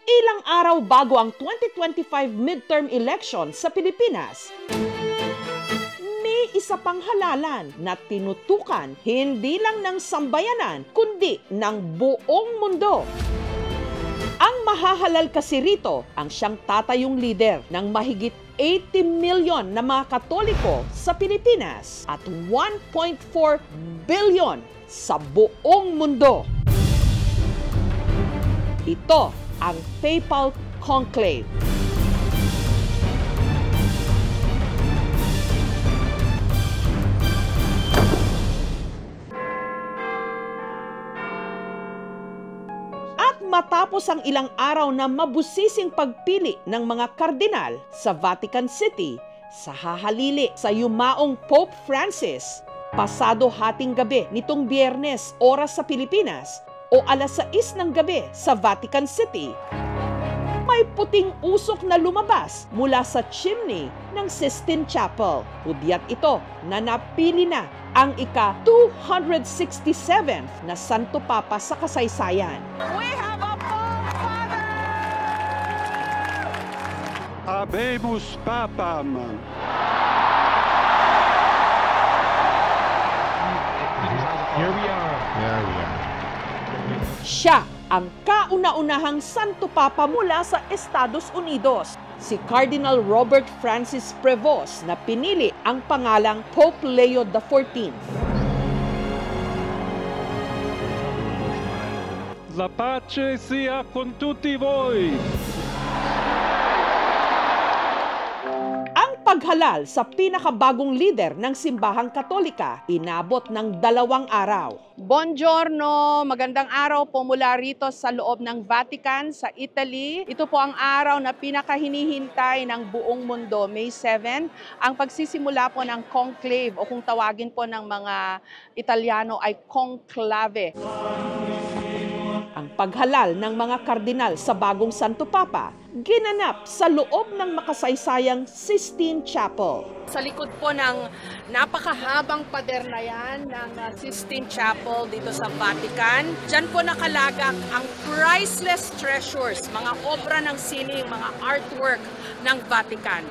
Ilang araw bago ang 2025 midterm election sa Pilipinas, may isa pang halalan na tinutukan hindi lang ng sambayanan kundi ng buong mundo. Ang mahahalal kasi rito ang siyang tatayong lider ng mahigit 80 million na mga Katoliko sa Pilipinas at 1.4 billion sa buong mundo. Ito ang Papal Conclave. At matapos ang ilang araw na mabusising pagpili ng mga kardinal sa Vatican City sa hahalili sa yumaong Pope Francis, pasado hating gabi nitong Biyernes oras sa Pilipinas o alas 6 ng gabi sa Vatican City, may puting usok na lumabas mula sa chimney ng Sistine Chapel. Hudyat ito na napili na ang ika-267th na Santo Papa sa kasaysayan. We have a Pope Father! Habemus Papam! Here we are. Siya ang kauna-unahang Santo Papa mula sa Estados Unidos, si Cardinal Robert Francis Prevost, na pinili ang pangalang Pope Leo XIV. La pace sia con tutti voi! Ang paghalal sa pinakabagong lider ng simbahang Katolika inabot ng 2 araw. Buongiorno! Magandang araw po mula rito sa loob ng Vatican sa Italy. Ito po ang araw na pinakahinihintay ng buong mundo, May 7, ang pagsisimula po ng conclave o kung tawagin po ng mga Italiano ay conclave. Ang paghalal ng mga kardinal sa bagong Santo Papa ginanap sa loob ng makasaysayang Sistine Chapel. Sa likod po ng napakahabang pader na yan ng Sistine Chapel dito sa Vatican, dyan po nakalagak ang priceless treasures, mga obra ng sining, mga artwork ng Vatican.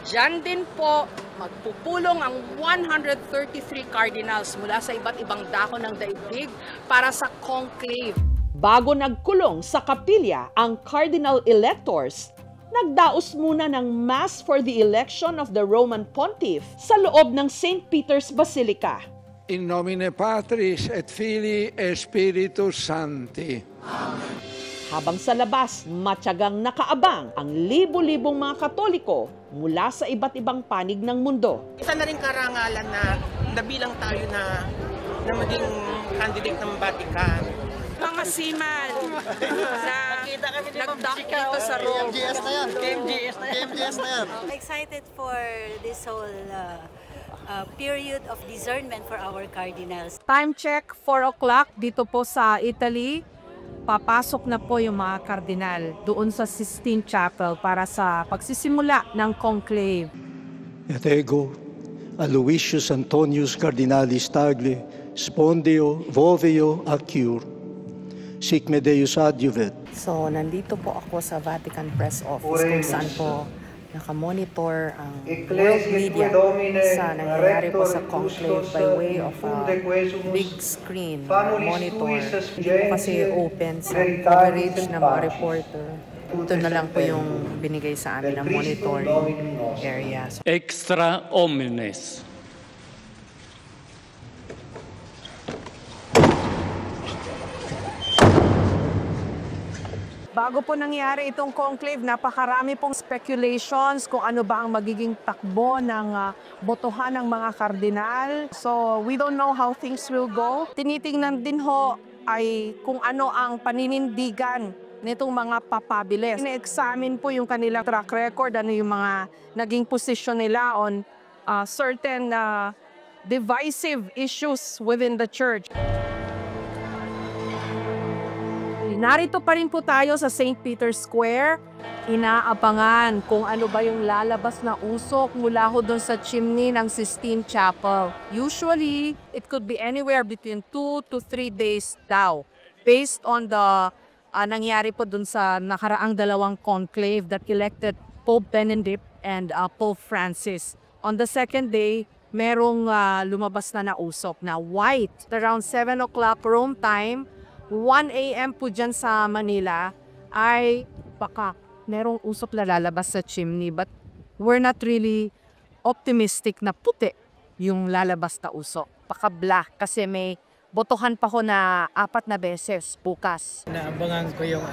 Diyan din po magpupulong ang 133 cardinals mula sa iba't ibang dako ng daigdig para sa conclave. Bago nagkulong sa kapilya ang cardinal electors, nagdaos muna ng Mass for the election of the Roman Pontiff sa loob ng St. Peter's Basilica. In nomine Patris et Filii et Spiritus Sancti. Habang sa labas, matyagang nakaabang ang libo-libong mga Katoliko mula sa iba't ibang panig ng mundo. Isa na rin karangalan na nabilang tayo na maging candidate ng Vatican. Mga seaman na nag-dock dito sa Rome. KMGS na yan. Excited for this whole period of discernment for our cardinals. Time check, 4 o'clock dito po sa Italy. Papasok na po yung mga kardinal doon sa Sistine Chapel para sa pagsisimula ng conclave. Et ego, Aloysius Antonius Cardinalis Tagle, Spondio, Voveo, Acur. Sic me Deus adjuvet. So, nandito po ako sa Vatican Press Office kung saan po nakamonitor ang world media sa nangyayari po sa conclave by way of a big screen monitor. Hindi po kasi open sa coverage ng mga reporter. Ito na lang po yung binigay sa amin ng monitoring area. Extra omnes. Bago po nangyari itong conclave, napakarami pong speculations kung ano ba ang magiging takbo ng botohan ng mga kardinal. So, we don't know how things will go. Tinitingnan din ho ay kung ano ang paninindigan nitong mga papabilis. Ina-examine po yung kanilang track record, ano yung mga naging position nila on certain divisive issues within the church. Narito pa rin po tayo sa St. Peter's Square. Inaabangan kung ano ba yung lalabas na usok mula ho doon sa chimney ng Sistine Chapel. Usually, it could be anywhere between 2 to 3 days daw, based on the nangyari po dun sa nakaraang dalawang conclave that elected Pope Benedict and Pope Francis. On the second day, merong lumabas na usok na white. Around 7 o'clock Rome time, 1 a.m. po dyan sa Manila, ay baka merong usok na lalabas sa chimney. But we're not really optimistic na puti yung lalabas na usok. Baka black kasi may botohan pa ko na 4 na beses bukas. Naabangan ko yung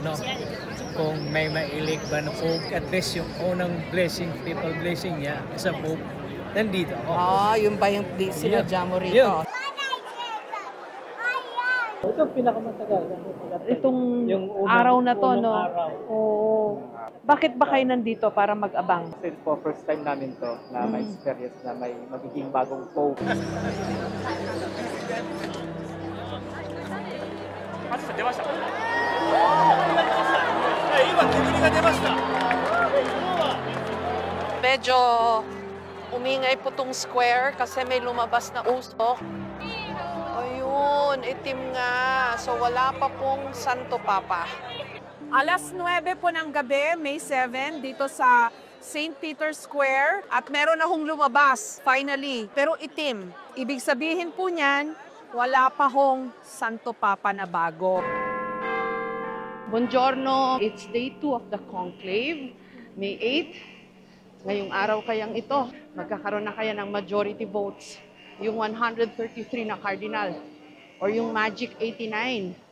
kung may mailig ba na Pope. At least yung unang blessing, people blessing niya sa Pope, nandito ako. Yung ba yung sinadya mo rito? Yun. Ito pinakamatagal. Itong yung araw na to, no? Araw. Oo. Bakit ba kayo nandito para mag-abang? Since po, first time namin to na may experience na may magiging bagong Pope. Medyo umingay po tong square kasi may lumabas na usok. Ayun, itim nga. So wala pa pong Santo Papa. Alas 9 po ng gabi, May 7, dito sa St. Peter's Square. At meron na hong lumabas, finally. Pero itim. Ibig sabihin po niyan, wala pa hong Santo Papa na bago. Buongiorno, it's day 2 of the conclave, May 8. Ngayong araw kayang ito, magkakaroon na kaya ng majority votes. Yung 133 na cardinal or yung magic 89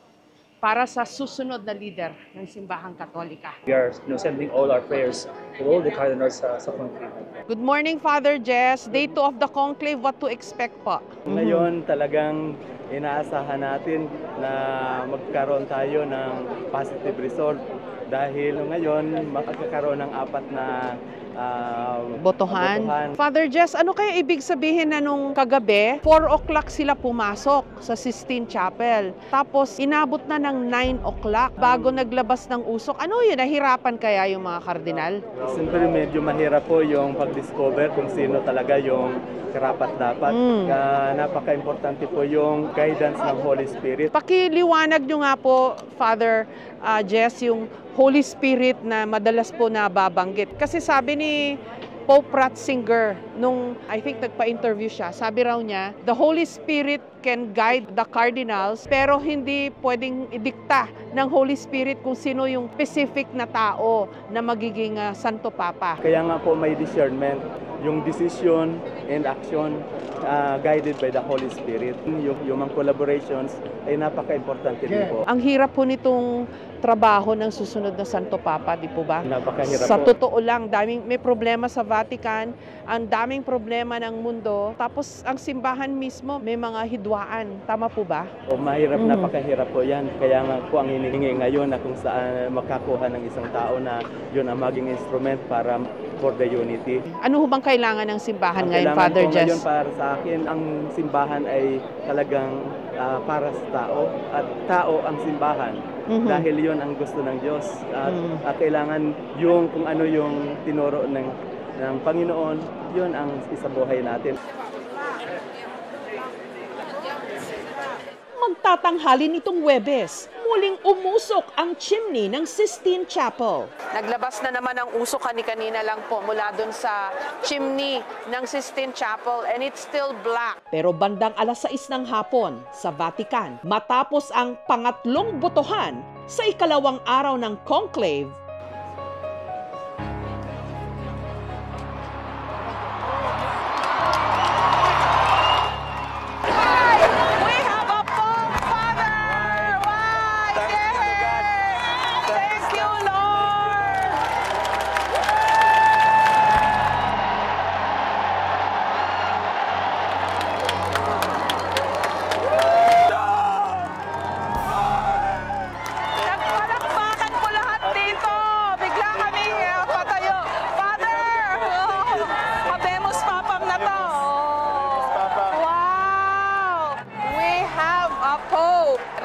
para sa susunod na leader ng Simbahang Katolika. We are sending all our prayers to all the cardinals sa conclave. Good morning, Father Jess. Day 2 of the conclave, what to expect po? Ngayon talagang inaasahan natin na magkaroon tayo ng positive result dahil ngayon makakaroon ng 4 na botohan. Father Jess, ano kaya ibig sabihin na nung kagabi, 4 o'clock sila pumasok sa Sistine Chapel. Tapos inabot na ng 9 o'clock bago naglabas ng usok. Ano yun? Nahirapan kaya yung mga kardinal? Siyempre medyo mahirap po yung pag-discover kung sino talaga yung karapat-dapat. Napaka-importante po yung guidance ng Holy Spirit. Pakiliwanag nyo nga po, Father Jess, yung Holy Spirit na madalas po nababanggit. Kasi sabi ni Pope Ratzinger, nung I think nagpa-interview siya, sabi raw niya, the Holy Spirit can guide the cardinals, pero hindi pwedeng idikta ng Holy Spirit kung sino yung specific na tao na magiging Santo Papa. Kaya nga po may discernment, yung decision and action guided by the Holy Spirit. Yung human collaborations ay napaka-importante din po. Ang hirap po nitong trabaho ng susunod na Santo Papa, di po ba? Napakahirap sa po. totoo lang, may problema sa Vatican, ang daming problema ng mundo, tapos ang simbahan mismo may mga hidwaan. Tama po ba? Mahirap, napakahirap po yan. Kaya nga po ang hinihingi ngayon na kung saan makakuha ng isang tao na yun ang maging instrument para for the unity. Ano bang kailangan ng simbahan ngayon, Father Jess? Ngayon para sa akin, ang simbahan ay talagang para sa tao at tao ang simbahan. Dahil yun ang gusto ng Diyos at kailangan yung kung ano yung tinuro ng Panginoon, yun ang isabuhay natin. Magtatanghali nitong Huwebes, muling umusok ang chimney ng Sistine Chapel. Naglabas na naman ang usok kanina lang po mula dun sa chimney ng Sistine Chapel and it's still black. Pero bandang alas 6 ng hapon sa Vatican, matapos ang pangatlong botohan sa ikalawang araw ng conclave,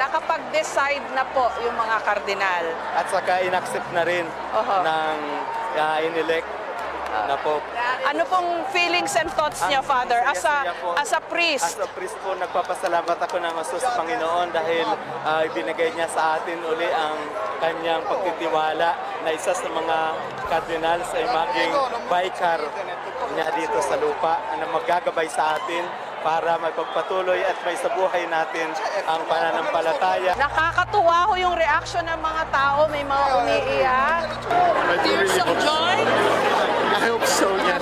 nakapag-decide na po yung mga kardinal. At saka inaccept na rin ng inelect na Pope. Ano pong feelings and thoughts niya, Father, as a priest? As a priest po, nagpapasalamat ako ng gusto sa Panginoon dahil ibinigay niya sa atin uli ang kanyang pagtitiwala na isa sa mga cardinals ay maging vicar niya dito sa lupa na maggagabay sa atin para magpagpatuloy at may sa buhay natin ang pananampalataya. Nakakatuwa ho yung reaction ng mga tao, may mga umiiyak. Tears of joy? I hope so, yes.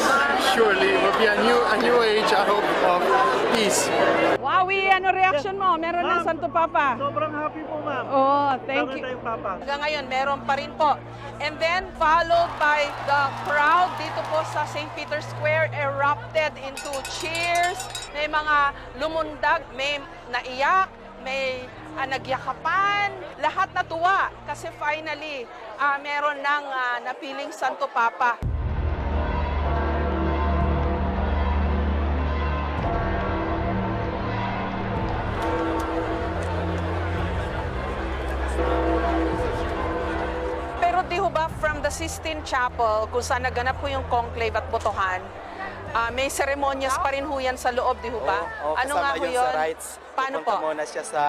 Surely it will be a new age, I hope, of peace. Wowie, ano reaction mo? Meron ng Santo Papa? Sobrang happy po, ma'am. Oh, thank you. Papa. Hanggang ngayon, meron pa rin po. And then, followed by the crowd dito po sa St. Peter's Square, erupted into cheers. May mga lumundag, may naiyak, may nagyakapan. Lahat natuwa kasi finally, meron ng napiling Santo Papa. Pero di ho ba from the Sistine Chapel, kung saan naganap po yung conclave at botohan, may seremonyas pa rin ho yan sa loob, di ho ba? Ano nga ho yun? Sa rites, paano po? pupunta muna siya sa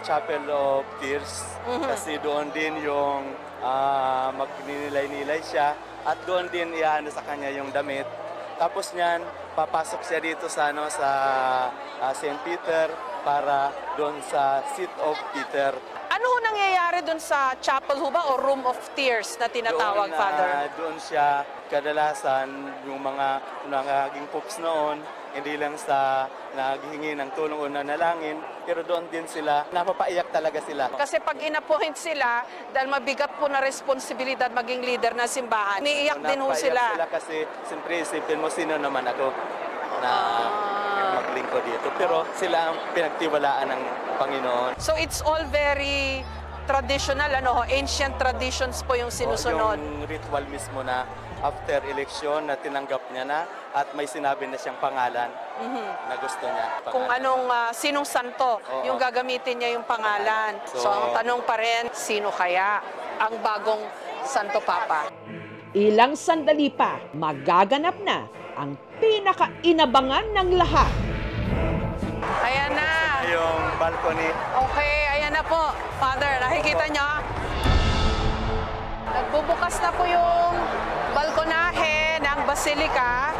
Chapel of Tears kasi doon din yung magninilay-nilay siya at doon din iano sa kanya yung damit. Tapos niyan, papasok siya dito sa St. Peter para doon sa Seat of Peter. Ano ho nangyayari doon sa chapel ho ba o Room of Tears na tinatawag, Father? Doon siya kadalasan yung mga naging popes noon, hindi lang sa naghihingi ng tulong o nanalangin, pero doon din sila, napapaiyak talaga sila. Kasi pag inapoint sila, dahil mabigat po na responsibilidad maging leader ng simbahan, niiyak din ho sila. Kasi siyempre isipin mo sino naman ako na maglingkod dito. Pero sila ang pinagtiwalaan ng Panginoon. So it's all very traditional, ancient traditions po yung sinusunod. Yung ritual mismo na after election na tinanggap niya na at may sinabi na siyang pangalan na gusto niya. Kung sinong santo yung gagamitin niya yung pangalan. So ang tanong pa rin, sino kaya ang bagong Santo Papa? Ilang sandali pa, magaganap na ang pinaka-inabangan ng lahat. Ayan na. Yung balcony. Okay, ayan na po. Father, nakikita niyo? Nagbubukas na po yung balkonahe ng Basilica.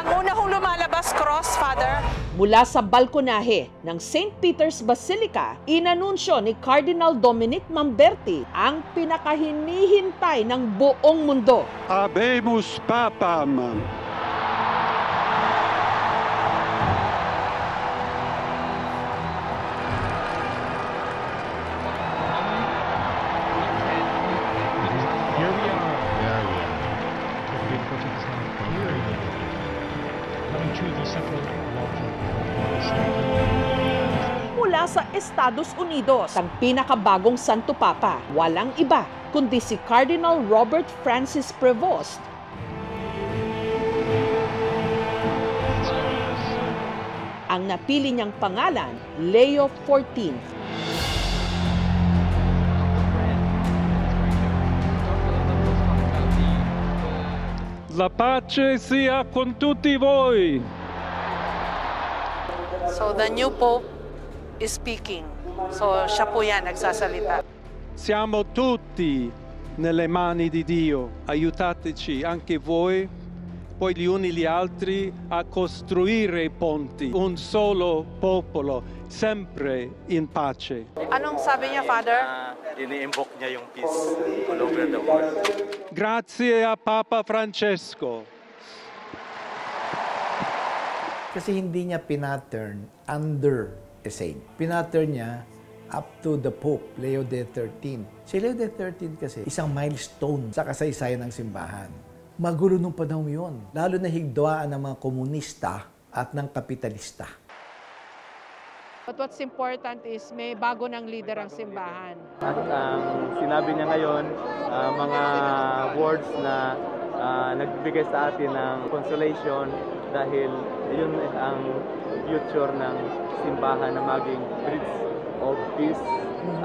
Ang una hong lumalabas, cross, Father. Mula sa balkonahe ng St. Peter's Basilica, inanunsyo ni Cardinal Dominic Mamberti ang pinakahinihintay ng buong mundo. Habemus Papam. Mula sa Estados Unidos, ang pinakabagong Santo Papa, walang iba kundi si Cardinal Robert Francis Prevost. Ang napili niyang pangalan, Leo XIV. La pace sia con tutti voi. So the new Pope is speaking. So siya po yan, nagsasalita. Siamo tutti nelle mani di Dio. Aiutateci anche voi, poi gli uni gli altri, a costruire i ponti. Un solo popolo, sempre in pace. Anong sabi niya, Father? Ini-invoke niya yung peace all over the world. Grazie a Papa Francesco. Kasi hindi niya pinattern under a saint. Pinattern niya up to the Pope, Leo XIII. Si Leo XIII kasi isang milestone sa kasaysayan ng simbahan. Magulo nung panahon yun. Lalo na higdwaan ng mga komunista at ng kapitalista. But what's important is may bago ng leader ang simbahan. At sinabi niya ngayon, mga words na nagbigay sa atin ng consolation dahil yun ang future ng simbahan na maging bridge of peace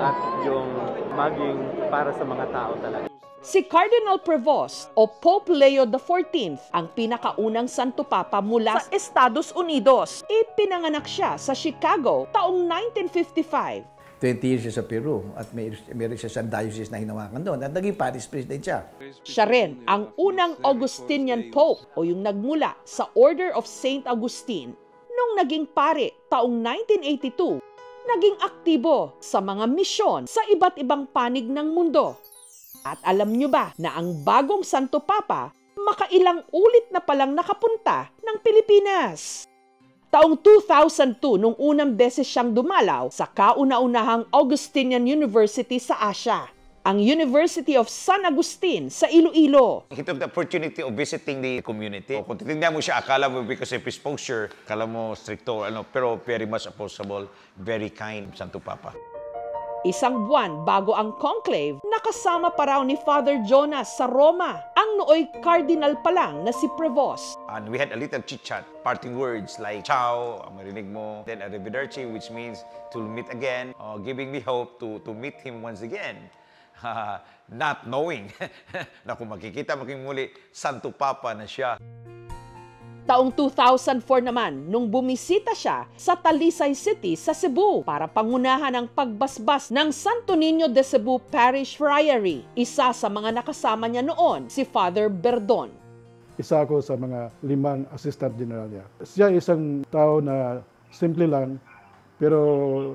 at yung maging para sa mga tao talaga. Si Cardinal Prevost o Pope Leo XIV ang pinakaunang Santo Papa mula sa Estados Unidos. Ipinanganak siya sa Chicago taong 1955. 20 years siya sa Peru at meron siya sa diocese na hinawakan doon at naging parish president siya. Siya rin ang unang Augustinian Pope o yung nagmula sa Order of St. Augustine. Nung naging pare taong 1982, naging aktibo sa mga misyon sa iba't ibang panig ng mundo. At alam nyo ba na ang bagong Santo Papa makailang ulit na palang nakapunta ng Pilipinas? Taong 2002 nung unang beses siyang dumalaw sa kauna-unahang Augustinian University sa Asia, ang University of San Agustin sa Iloilo. He took the opportunity of visiting the community. Kung titignan mo siya, akala mo because of his posture, akala mo stricto, pero very much approachable, very kind, Santo Papa. Isang buwan bago ang conclave, nakasama pa raw ni Father Jonas sa Roma, ang nooy cardinal pa lang na si Prevost. And we had a little chit-chat, parting words like, ciao, ang marinig mo, then arrivederci, which means to meet again, giving me hope to meet him once again. Not knowing na kung makikita muli, Santo Papa na siya. Taong 2004 naman, nung bumisita siya sa Talisay City sa Cebu para pangunahan ang pagbasbas ng Santo Niño de Cebu Parish Friary. Isa sa mga nakasama niya noon, si Father Berdon. Isa ako sa mga 5 assistant general niya. Siya isang tao na simple lang, pero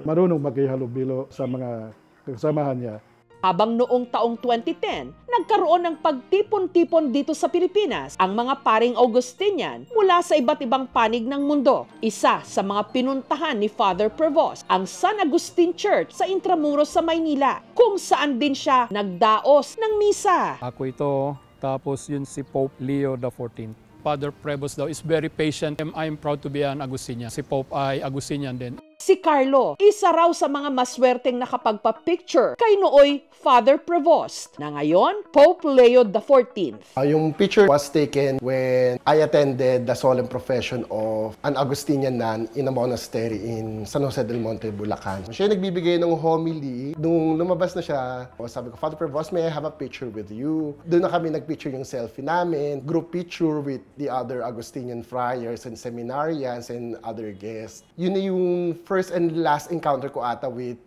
marunong makihalubilo sa mga kasamahan niya. Habang noong taong 2010, nagkaroon ng pagtipon-tipon dito sa Pilipinas ang mga paring Augustinian mula sa iba't ibang panig ng mundo. Isa sa mga pinuntahan ni Father Prevost ang San Agustin Church sa Intramuros sa Maynila, kung saan din siya nagdaos ng misa. Ako ito, tapos yun si Pope Leo XIV. Father Prevost daw is very patient. I'm proud to be an Agustinian. Si Pope ay Agustinian din. Si Carlo, isa raw sa mga maswerteng nakapagpa-picture kay nooy Father Prevost, na ngayon Pope Leo XIV. Yung picture was taken when I attended the solemn profession of an Augustinian nun in a monastery in San Jose del Monte, Bulacan. Siya nagbibigay ng homily. Nung lumabas na siya, sabi ko, Father Prevost, may I have a picture with you? Doon na kami nagpicture yung selfie namin, group picture with the other Augustinian friars and seminarians and other guests. Yun na yung first and last encounter ko ata with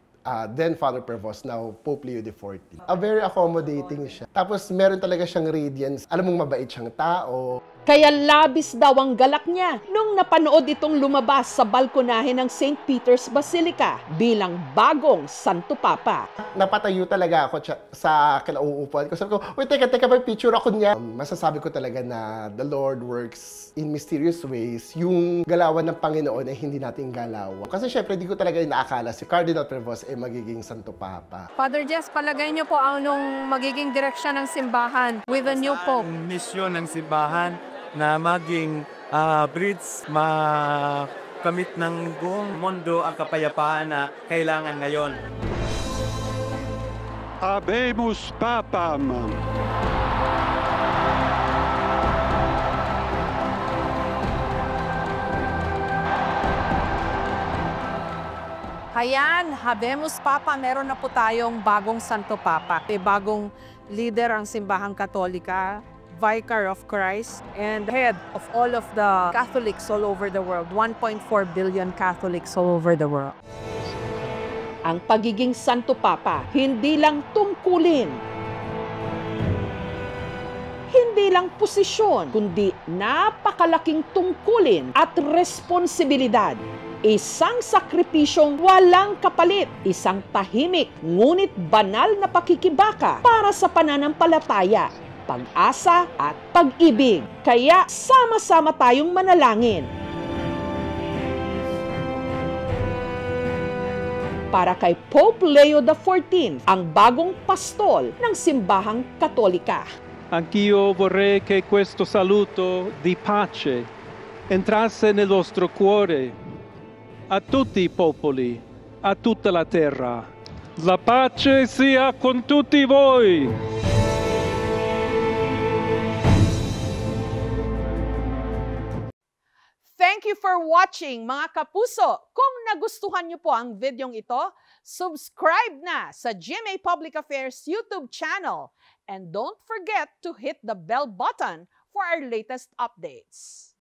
then Father Prevost, now Pope Leo XIV. Very accommodating siya. Tapos meron talaga siyang radiance. Alam mong mabait siyang tao. Kaya labis daw ang galak niya nung napanood itong lumabas sa balkonahe ng St. Peter's Basilica bilang bagong Santo Papa. Napatayo talaga ako sa kinauupuan ko. Sabi ko, wait, teka, may picture ako niya. Masasabi ko talaga na the Lord works in mysterious ways. Yung galawan ng Panginoon ay hindi natin galawan. Kasi syempre, di ko talaga inaakala si Cardinal Prevost ay magiging Santo Papa. Father Jess, palagay niyo po anong magiging direksyon ng simbahan with the new Pope? Ang misyon ng simbahan na maging bridge, makamit ng buong mundo ang kapayapaan na kailangan ngayon. Habemus Papam. Ayan, Habemus Papa, meron na po tayong bagong Santo Papa. Bagong leader ang simbahang Katolika, Vicar of Christ, and head of all of the Catholics all over the world. 1.4 billion Catholics all over the world. Ang pagiging Santo Papa, hindi lang tungkulin, hindi lang posisyon, kundi napakalaking tungkulin at responsibilidad. Isang sakripisyong walang kapalit, isang tahimik ngunit banal na pakikibaka para sa pananampalataya, pag-asa at pag-ibig. Kaya sama-sama tayong manalangin. Para kay Pope Leo XIV, ang bagong pastol ng simbahang Katolika. Anch'io vorrei che questo saluto di pace entrasse nel vostro cuore, a tutti i popoli, a tutta la terra. La pace sia con tutti voi! Thank Thank you for watching, mga kapuso. Kung nagustuhan niyo po ang videong ito, subscribe na sa GMA Public Affairs YouTube channel. And don't forget to hit the bell button for our latest updates.